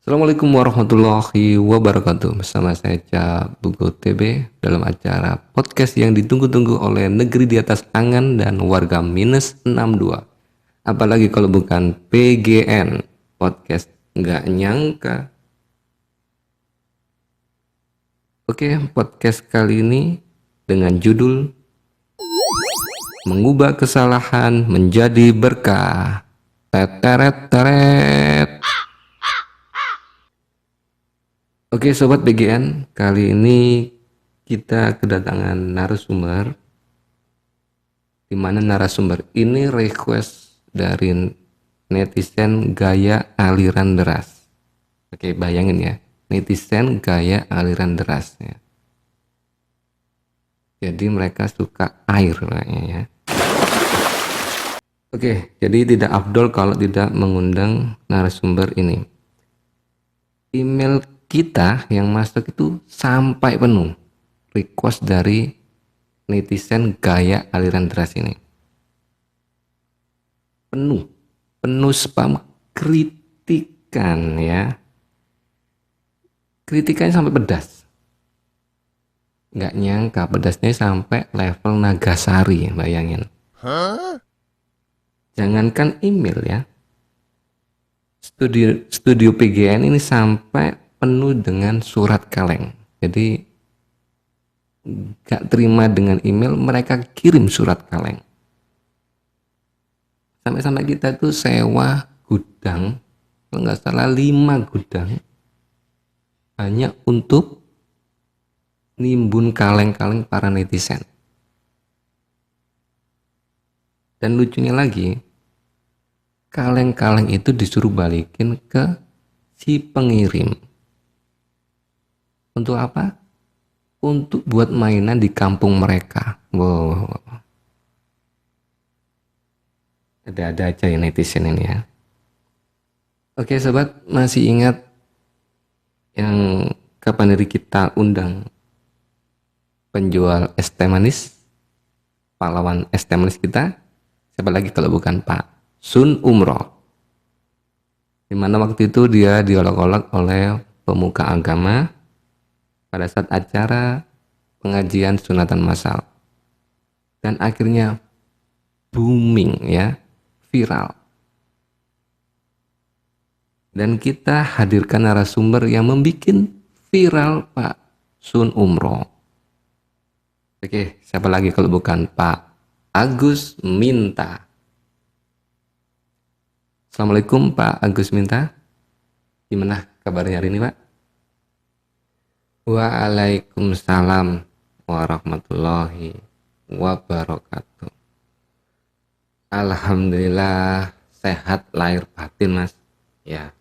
Assalamualaikum warahmatullahi wabarakatuh. Bersama saya Bugo TB dalam acara podcast yang ditunggu-tunggu oleh negeri di atas angan dan warga minus 62. Apalagi kalau bukan PGN, podcast nggak nyangka. Oke, podcast kali ini dengan judul Mengubah Kesalahan Menjadi Berkah. Teteret teret. Oke Sobat BGN, kali ini kita kedatangan narasumber, di mana narasumber ini request dari netizen gaya aliran deras. Oke, bayangin ya, netizen gaya aliran deras ya. Jadi mereka suka air kayaknya ya. Oke, jadi tidak afdol kalau tidak mengundang narasumber ini. Email kita yang masuk itu sampai penuh request dari netizen gaya aliran deras ini. Penuh spam kritikan ya. Kritikannya sampai pedas. Nggak nyangka pedasnya sampai level Nagasari, bayangin. Jangankan email ya. Studio PGN ini sampai penuh dengan surat kaleng. Jadi gak terima dengan email, mereka kirim surat kaleng. Sampai-sampai kita tuh sewa gudang, kalau nggak salah 5 gudang, hanya untuk nimbun kaleng-kaleng para netizen. Dan lucunya lagi, kaleng-kaleng itu disuruh balikin ke si pengirim. Untuk apa? Untuk buat mainan di kampung mereka. Wow. Ada-ada aja ya netizen ini ya. Oke sobat, masih ingat yang kapan hari kita undang penjual es teh manis, pahlawan es teh manis kita? Siapa lagi kalau bukan Pak Sun Umroh. Dimana waktu itu dia diolok-olok oleh pemuka agama pada saat acara pengajian sunatan massal. Dan akhirnya booming ya, viral. Dan kita hadirkan narasumber yang membuat viral Pak Sun Umroh. Oke, siapa lagi kalau bukan Pak Agus Minta. Assalamualaikum Pak Agus Minta. Gimana kabarnya hari ini Pak? Waalaikumsalam warahmatullahi wabarakatuh. Alhamdulillah sehat lahir batin Mas. Ya.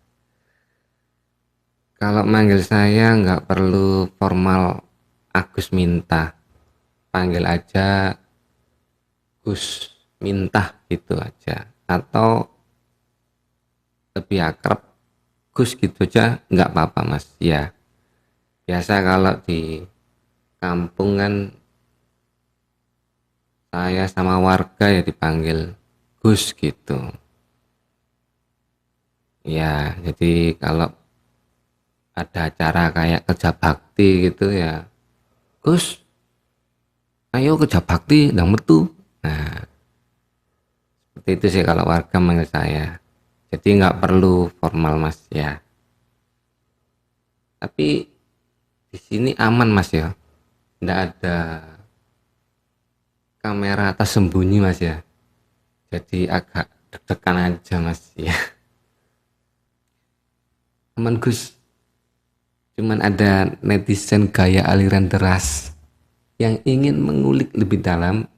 Kalau manggil saya nggak perlu formal Agus Minta. Panggil aja Gus Minta gitu aja. Atau lebih akrab Gus gitu aja nggak apa-apa Mas. Ya. Biasa kalau di kampung kan saya sama warga ya dipanggil Gus gitu. Ya, jadi kalau ada acara kayak kerja bakti gitu ya, Gus, ayo kerja bakti, ndang metu. Nah, seperti itu sih kalau warga manggil saya. Jadi nggak perlu formal Mas ya. Tapi di sini aman Mas ya. Nggak ada kamera tersembunyi Mas ya. Jadi agak deg-degan aja Mas ya. Aman Gus. Cuman ada netizen gaya aliran deras yang ingin mengulik lebih dalam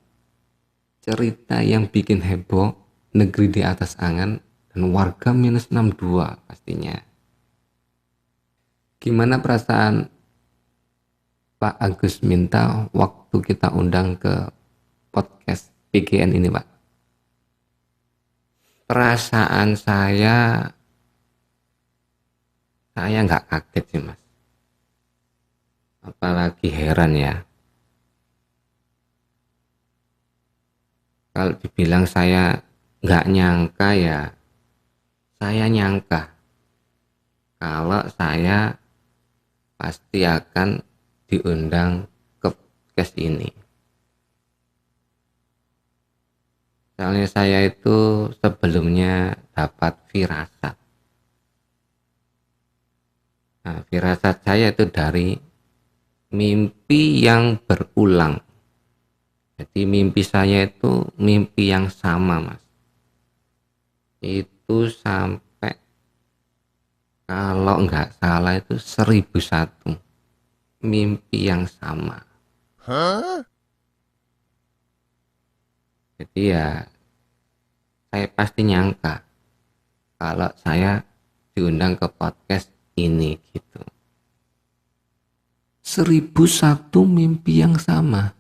cerita yang bikin heboh negeri di atas angan dan warga minus 62 pastinya. Gimana perasaan Pak Agus Minta waktu kita undang ke podcast PGN ini Pak? Perasaan saya nggak kaget sih Mas. Apalagi heran ya. Kalau dibilang saya nggak nyangka ya, saya nyangka. kalau saya pasti akan diundang ke podcast ini. Soalnya saya itu sebelumnya dapat firasat. Nah, firasat saya itu dari mimpi yang berulang. Jadi mimpi saya itu mimpi yang sama, Mas. Itu sampai kalau nggak salah itu 1001 mimpi yang sama. Jadi ya saya pasti nyangka kalau saya diundang ke podcast ini gitu. 1001 mimpi yang sama.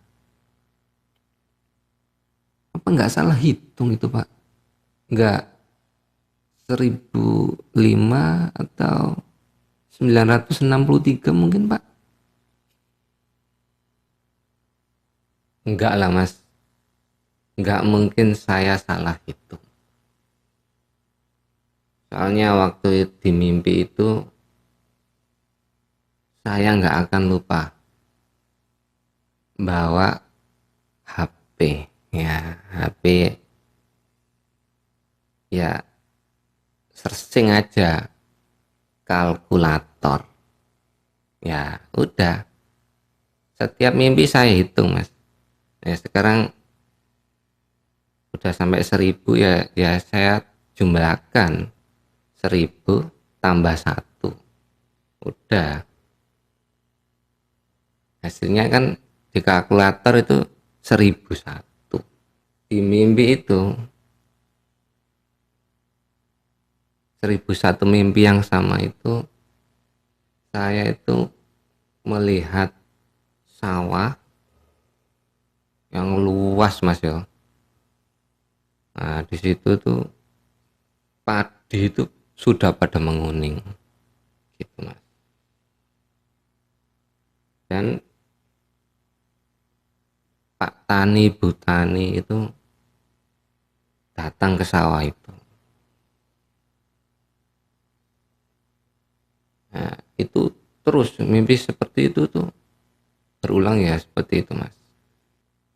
Apa nggak salah hitung itu, Pak? Nggak 1005 atau 963 mungkin, Pak? Enggak lah, Mas. Enggak mungkin saya salah hitung. Soalnya waktu di mimpi itu saya nggak akan lupa bawa HP. Ya, HP ya searching aja kalkulator. Ya, udah. Setiap mimpi saya hitung, Mas. Ya, sekarang udah sampai 1000 ya saya jumlahkan 1000 tambah 1. Udah. Hasilnya kan di kalkulator itu 1001. Di mimpi itu 1001 mimpi yang sama itu saya itu melihat sawah yang luas, Mas ya. Nah, di situ tuh padi itu sudah pada menguning gitu, Mas. Dan Pak Tani, Bu Tani itu datang ke sawah itu. Nah, itu terus mimpi seperti itu tuh berulang ya seperti itu, Mas.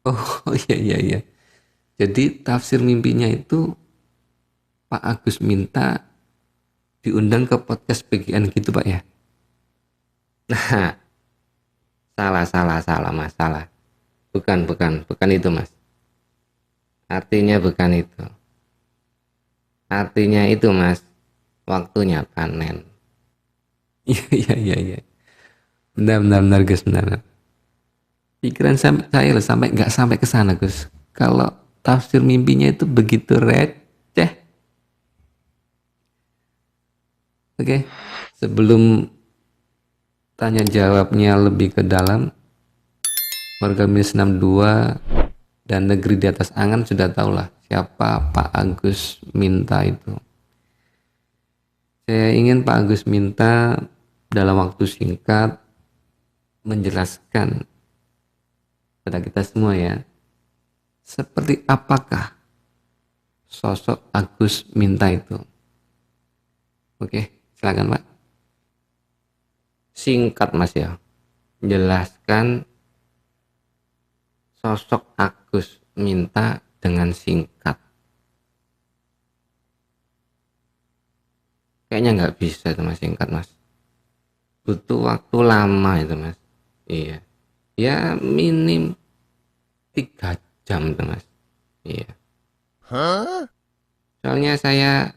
Oh iya iya iya. Jadi tafsir mimpinya itu Pak Agus minta diundang ke podcast PGN gitu, Pak ya. Nah, salah Mas, salah. Bukan itu, Mas. Artinya bukan itu. Artinya itu, Mas, waktunya panen. Iya iya iya iya. Benar Gus, benar. Pikiran saya loh sampai nggak sampai ke sana, Gus. Kalau tafsir mimpinya itu begitu receh. Oke. Sebelum tanya jawabnya lebih ke dalam, warga minus 62 dan negeri di atas angan sudah tahulah siapa Pak Agus minta itu. Saya ingin Pak Agus minta dalam waktu singkat menjelaskan pada kita semua ya, seperti apakah sosok Agus minta itu. Oke, silakan Pak. Singkat Mas ya, menjelaskan sosok Agus minta dengan singkat. Kayaknya nggak bisa itu Mas, singkat Mas. Butuh waktu lama itu Mas. Iya. Ya minim 3 jam itu Mas. Iya. Soalnya saya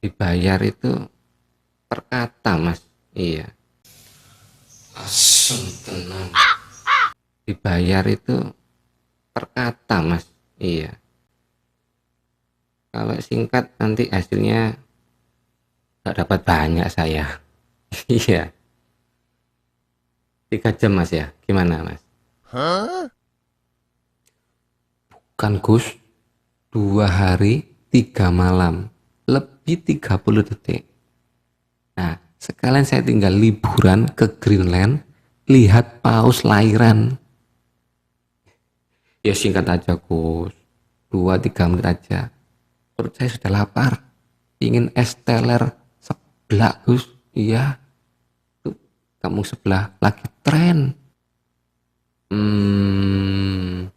dibayar itu per kata Mas. Iya. Asem tenang. Dibayar itu per kata Mas. Iya. Kalau singkat nanti hasilnya gak dapat banyak saya. Iya. 3 jam Mas ya. Gimana Mas? Bukan Gus. 2 hari 3 malam. Lebih 30 detik. Nah, sekalian saya tinggal liburan ke Greenland, lihat paus lahiran. Ya singkat aja Gus, 2-3 menit aja. Perut saya sudah lapar. pingin es teler sebelah Gus. Iya, tuh kampung sebelah lagi tren. 2-3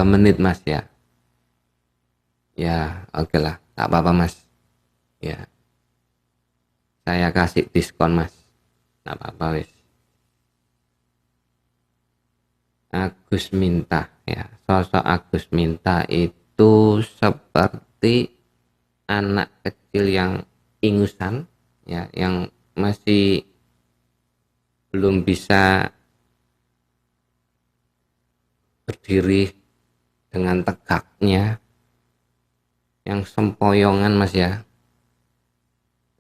menit mas ya. Ya oke lah, tak apa-apa mas. Ya, saya kasih diskon mas. Tak apa-apa wis. Agus Minta ya, sosok Agus Minta itu seperti anak kecil yang ingusan ya, yang masih belum bisa berdiri dengan tegaknya, yang sempoyongan mas ya.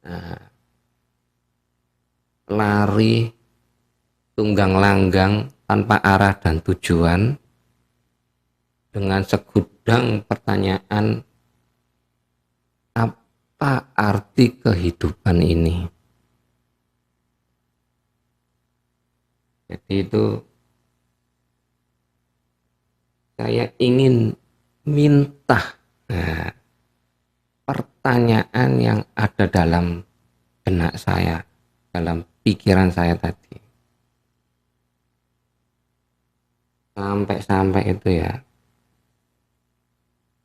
Nah, lari tunggang langgang tanpa arah dan tujuan, dengan segudang pertanyaan, apa arti kehidupan ini. Jadi itu saya ingin minta, nah, pertanyaan yang ada dalam benak saya, dalam pikiran saya tadi. Sampai-sampai itu ya,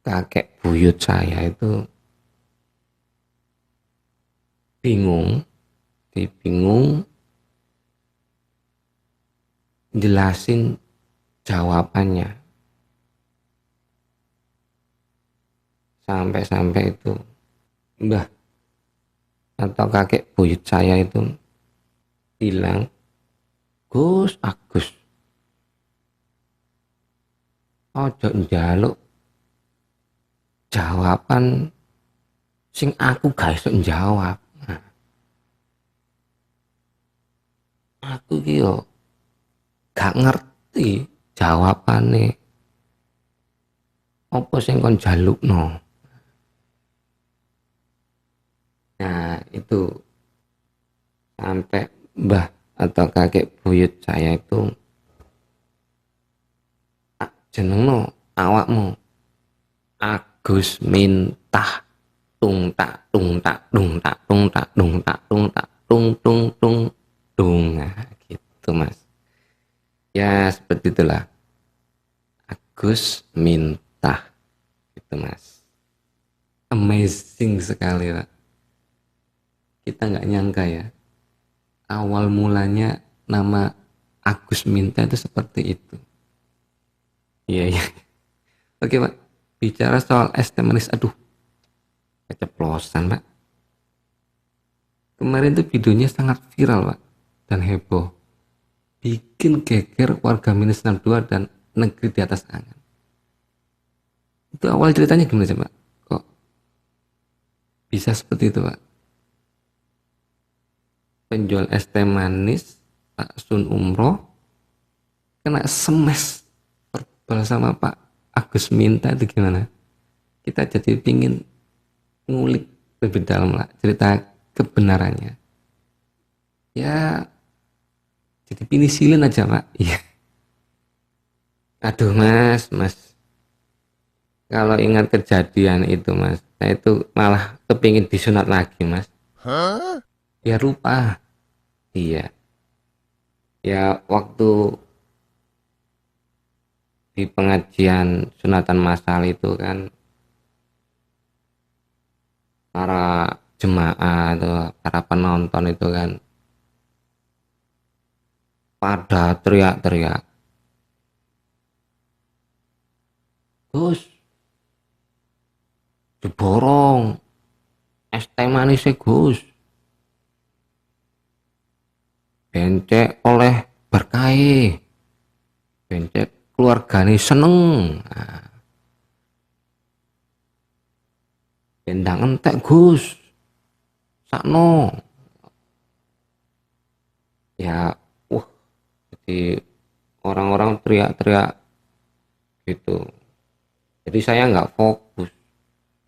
kakek buyut saya itu bingung jelasin jawabannya. Sampai-sampai itu mbah atau kakek buyut saya itu bilang, Gus Agus, ojo njaluk jawaban sing aku gak iso njawab. Nah, aku ki yo gak ngerti jawabane apa sing kon jalukno. Nah itu sampai mbah atau kakek buyut saya itu, jenengno awakmu Agus Mintah, tung tak tung tak tung tak tung tak tung tak tung tak tung tung tung tung. Nah gitu mas ya, seperti itulah Agus Mintah gitu mas. Amazing sekali pak, kita nggak nyangka ya awal mulanya nama Agus Minta itu seperti itu. Iya iya. Oke pak, bicara soal es teh manis, aduh keceplosan pak. Kemarin tuh videonya sangat viral pak dan heboh, bikin geger warga minus 62 dan negeri di atas angan. Itu awal ceritanya gimana sih pak? Kok bisa seperti itu pak? Penjual es teh manis Pak Sun Umroh kena semes verbal sama Pak Agus Minta, itu gimana? Kita jadi pingin ngulik lebih dalam lah cerita kebenarannya. Ya jadi penisilin aja pak. Iya. Aduh mas, kalau ingat kejadian itu mas, saya itu malah kepingin disunat lagi mas. Hah? Ya lupa. Iya. Ya waktu di pengajian sunatan massal itu kan, para jemaah atau para penonton itu kan pada teriak-teriak, Gus diborong es teh manis Gus, bencek oleh berkait, bencek keluargane seneng. Nah, bendang entek Gus sakno ya. Jadi orang-orang teriak-teriak gitu, jadi saya nggak fokus,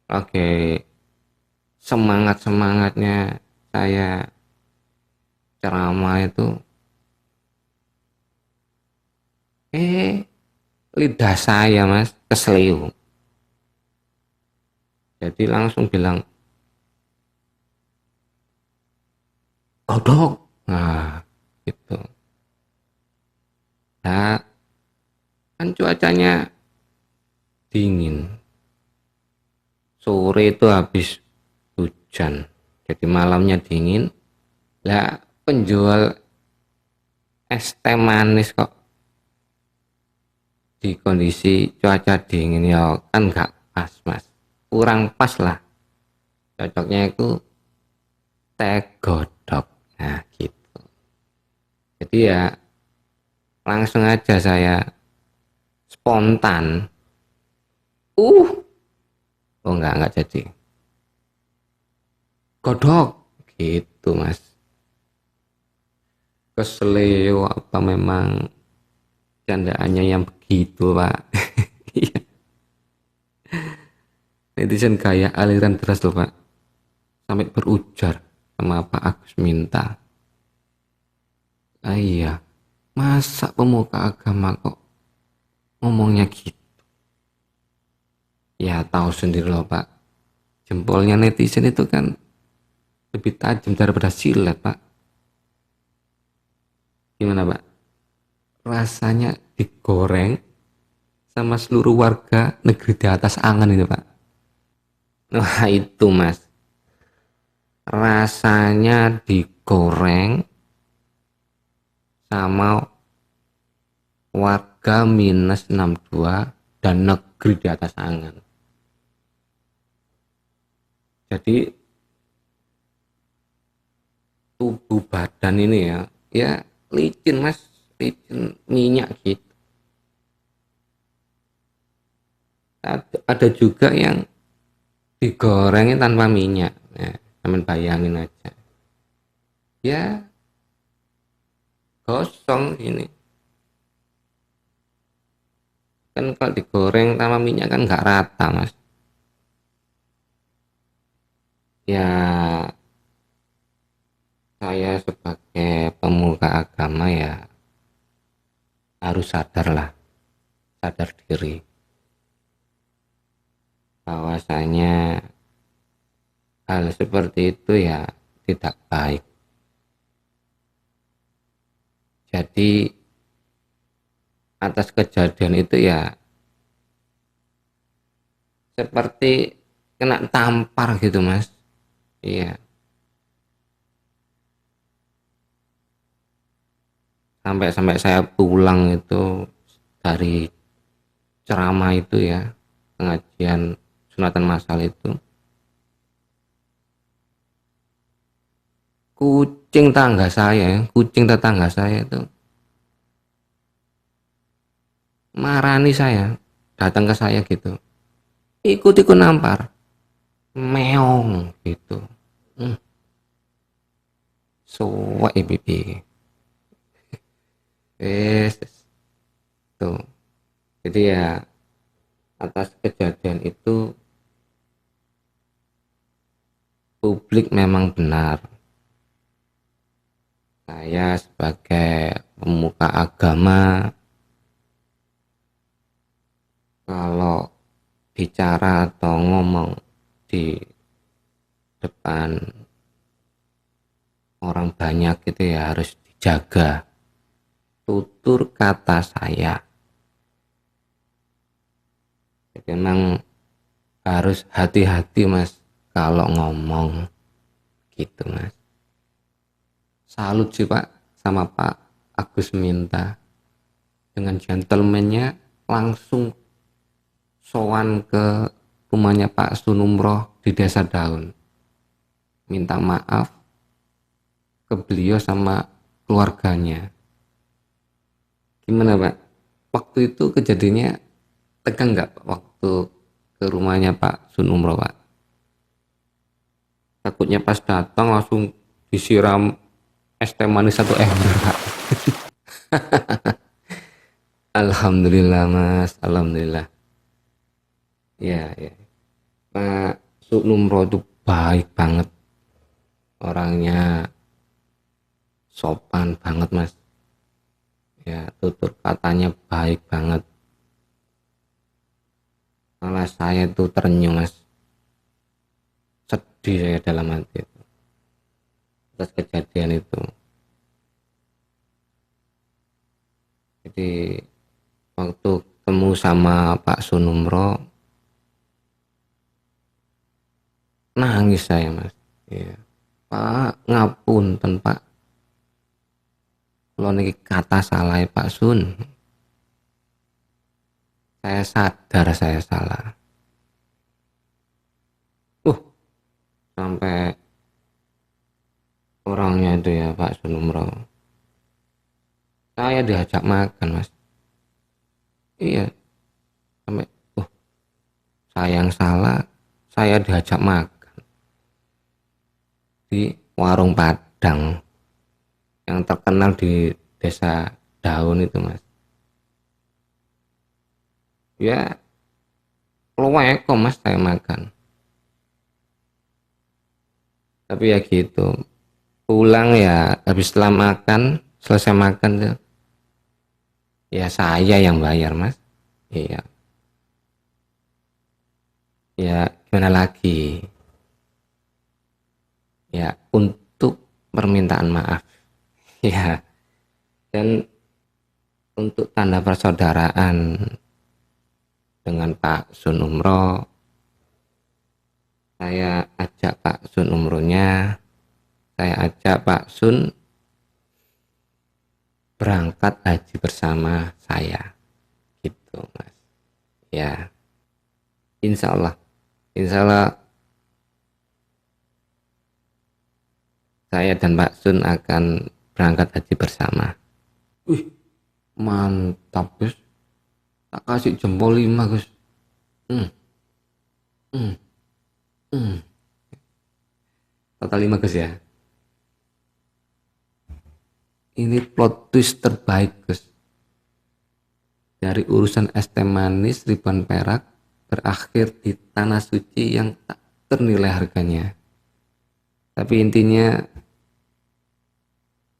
lagi semangat-semangatnya saya ceramah itu, lidah saya mas keseliu, Jadi langsung bilang, kodok. Nah, gitu. Nah, kan cuacanya dingin. Sore itu habis hujan. Jadi malamnya dingin. Lah, penjual es teh manis kok di kondisi cuaca dingin ya kan nggak pas mas, kurang pas lah. Cocoknya itu teh godok. Nah gitu. Jadi ya langsung aja saya spontan. uh oh nggak jadi godok gitu mas. Keseleo apa memang candaannya yang begitu pak. Iya, netizen kayak aliran deras loh pak, sampai berujar sama Pak Agus minta. Ah, iya, masa pemuka agama kok ngomongnya gitu. Ya tahu sendiri loh pak, jempolnya netizen itu kan lebih tajam daripada silet pak. Gimana pak, rasanya digoreng sama seluruh warga negeri di atas angan itu pak. Nah itu mas, rasanya digoreng sama warga minus 62 dan negeri di atas angan. Jadi tubuh badan ini ya licin mas, licin minyak gitu. Ada juga yang digorengin tanpa minyak. Nah, teman bayangin aja ya, gosong ini kan. Kalau digoreng tanpa minyak kan nggak rata mas. Ya saya sebagai pemuka agama ya harus sadar lah, sadar diri bahwasanya hal seperti itu ya tidak baik. Jadi atas kejadian itu ya seperti kena tampar gitu mas. Iya, sampai saya pulang itu dari ceramah itu ya, pengajian sunatan masal itu, kucing tetangga saya itu marani saya, datang ke saya gitu, ikut nampar, meong gitu. hmm, Suwek pipi. Tuh. Jadi ya atas kejadian itu publik memang benar, saya sebagai pemuka agama kalau bicara atau ngomong di depan orang banyak gitu ya harus dijaga tutur kata saya. Jadi memang harus hati-hati mas kalau ngomong gitu mas. Salut sih pak sama Pak Agus minta, dengan gentlemannya langsung sowan ke rumahnya Pak Sunumroh di Desa Daun, minta maaf ke beliau sama keluarganya. Gimana pak, waktu itu kejadiannya tegang nggak pak waktu ke rumahnya Pak Sunumroh pak? Takutnya pas datang langsung disiram es teh manis satu ember pak. Alhamdulillah mas, alhamdulillah. Ya ya, Pak Sunumroh itu baik banget orangnya, sopan banget mas. Ya tutur katanya baik banget, malah saya tuh terenyuh mas. sedih saya dalam hati itu atas kejadian itu. Jadi waktu ketemu sama Pak Sunumro nangis saya mas. Iya. Pak ngapunten Pak, kalau niki kata salah Pak Sun, saya sadar saya salah. uh Sampai orangnya itu ya Pak Sunumro, saya diajak makan mas. Iya, sampai saya yang salah, saya diajak makan di warung Padang yang terkenal di desa Daun itu mas. Ya kok mas saya makan, tapi ya gitu, pulang ya habis setelah makan, selesai makan tuh ya saya yang bayar mas. Iya, ya gimana lagi, ya untuk permintaan maaf. Ya, dan untuk tanda persaudaraan dengan Pak Sun Umroh, saya ajak Pak Sun Umrohnya, saya ajak Pak Sun berangkat haji bersama saya gitu mas. Ya insya Allah saya dan Pak Sun akan berangkat haji bersama. Wih, mantap Gus, tak kasih jempol 5 Gus. hmm, hmm, hmm. Total 5 Gus ya. Ini plot twist terbaik Gus. Dari urusan es teh manis ribuan perak berakhir di tanah suci yang tak ternilai harganya. Tapi intinya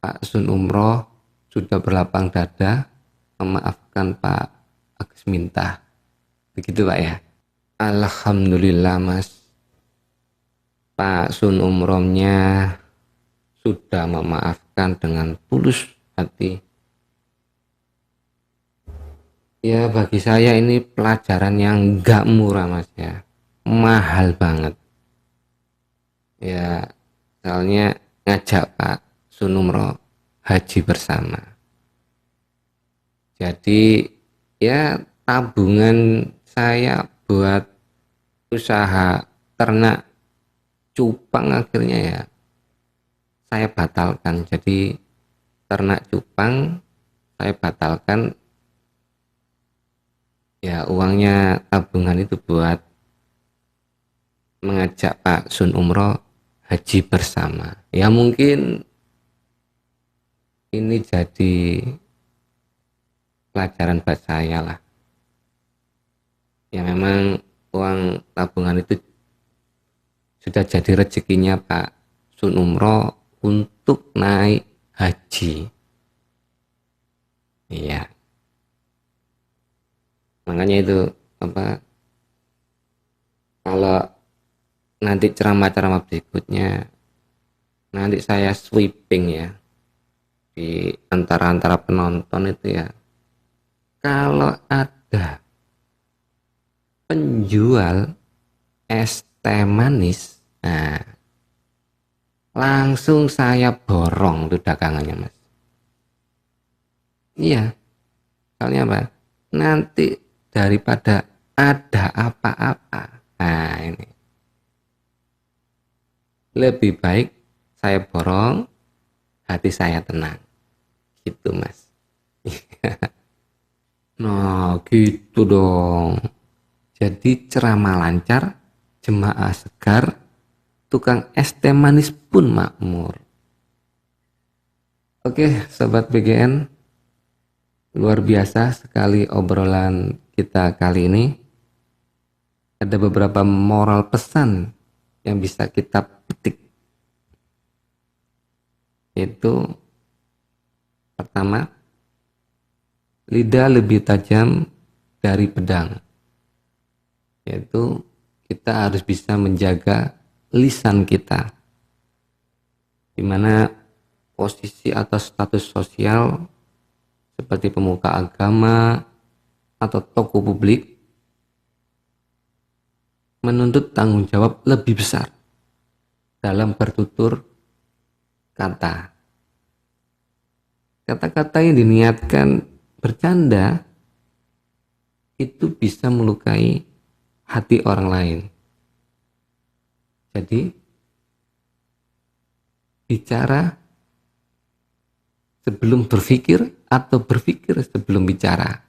Pak Sun Umroh sudah berlapang dada memaafkan Pak Agus Minta. Begitu Pak ya. Alhamdulillah Mas, Pak Sun Umrohnya sudah memaafkan dengan tulus hati. Ya bagi saya ini pelajaran yang gak murah mas ya, mahal banget. Ya soalnya ngajak Pak Sun Umroh haji bersama. Jadi ya tabungan saya buat usaha ternak cupang akhirnya ya saya batalkan. Jadi ternak cupang saya batalkan. Ya uangnya tabungan itu buat mengajak Pak Sun Umroh haji bersama. Ya mungkin ini jadi pelajaran buat saya lah. Ya memang uang tabungan itu sudah jadi rezekinya Pak Sun Umroh untuk naik haji. Iya. Makanya itu apa, kalau nanti ceramah-ceramah berikutnya nanti saya sweeping ya di antara penonton itu ya, kalau ada penjual es teh manis, nah langsung saya borong tuh dagangannya mas. Iya, soalnya apa, nanti daripada ada apa-apa, nah ini lebih baik saya borong, hati saya tenang gitu mas. Nah gitu dong, jadi ceramah lancar, jemaah segar, tukang es teh manis pun makmur. Oke sobat BGN, luar biasa sekali obrolan kita kali ini. Ada beberapa moral pesan yang bisa kita petik, yaitu pertama, lidah lebih tajam dari pedang, yaitu kita harus bisa menjaga lisan kita, di mana posisi atau status sosial seperti pemuka agama atau tokoh publik menuntut tanggung jawab lebih besar dalam bertutur kata. Kata-kata yang diniatkan bercanda itu bisa melukai hati orang lain. Jadi, bicara sebelum berpikir atau berpikir sebelum bicara.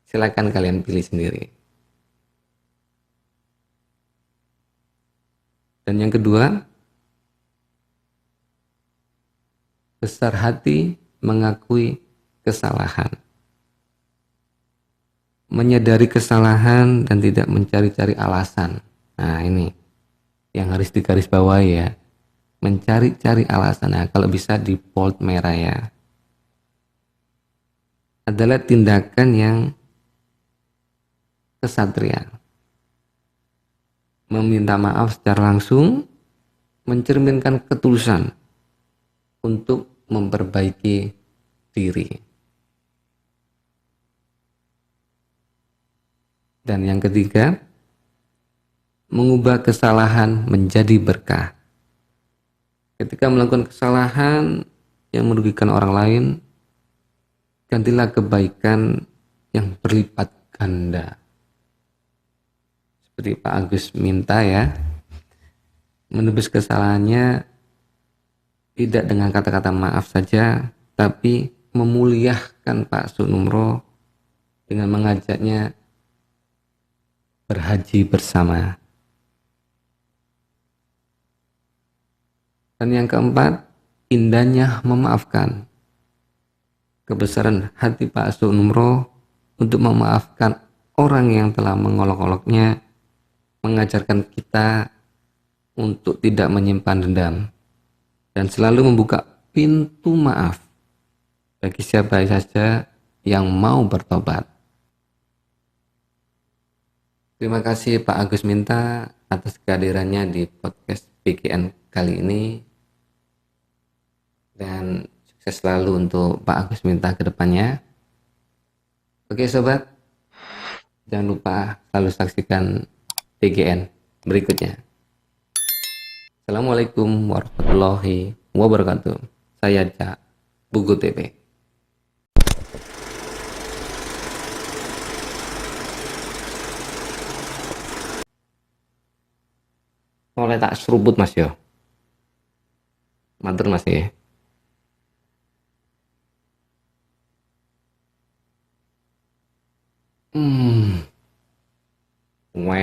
Silakan kalian pilih sendiri. Dan yang kedua, besar hati mengakui kesalahan. Menyadari kesalahan dan tidak mencari-cari alasan. Nah, ini yang harus digarisbawahi ya. Mencari-cari alasan. Nah, kalau bisa di bold merah ya. Adalah tindakan yang kesatria. Meminta maaf secara langsung, mencerminkan ketulusan untuk memperbaiki diri. Dan yang ketiga, mengubah kesalahan menjadi berkah. Ketika melakukan kesalahan yang merugikan orang lain, gantilah kebaikan yang berlipat ganda. Seperti Pak Agus minta ya, menebus kesalahannya tidak dengan kata-kata maaf saja, tapi memuliakan Pak Sunumro dengan mengajaknya berhaji bersama. Dan yang keempat, indahnya memaafkan. Kebesaran hati Pak Sunumro untuk memaafkan orang yang telah mengolok-oloknya, mengajarkan kita untuk tidak menyimpan dendam dan selalu membuka pintu maaf bagi siapa saja yang mau bertobat. Terima kasih Pak Agus Minta atas kehadirannya di podcast PGN kali ini, dan sukses selalu untuk Pak Agus Minta ke depannya. Oke sobat, jangan lupa selalu saksikan PGN berikutnya. Assalamualaikum warahmatullahi wabarakatuh. Saya Cak Bugu TV. Oleh tak seruput mas yo. Matur mas ya.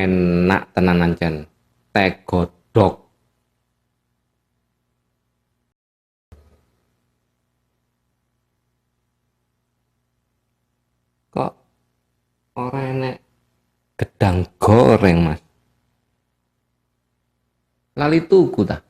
Enak tenanan jan. Teh godhog. Kok ora enek gedang goreng mas? Lali tuku ta?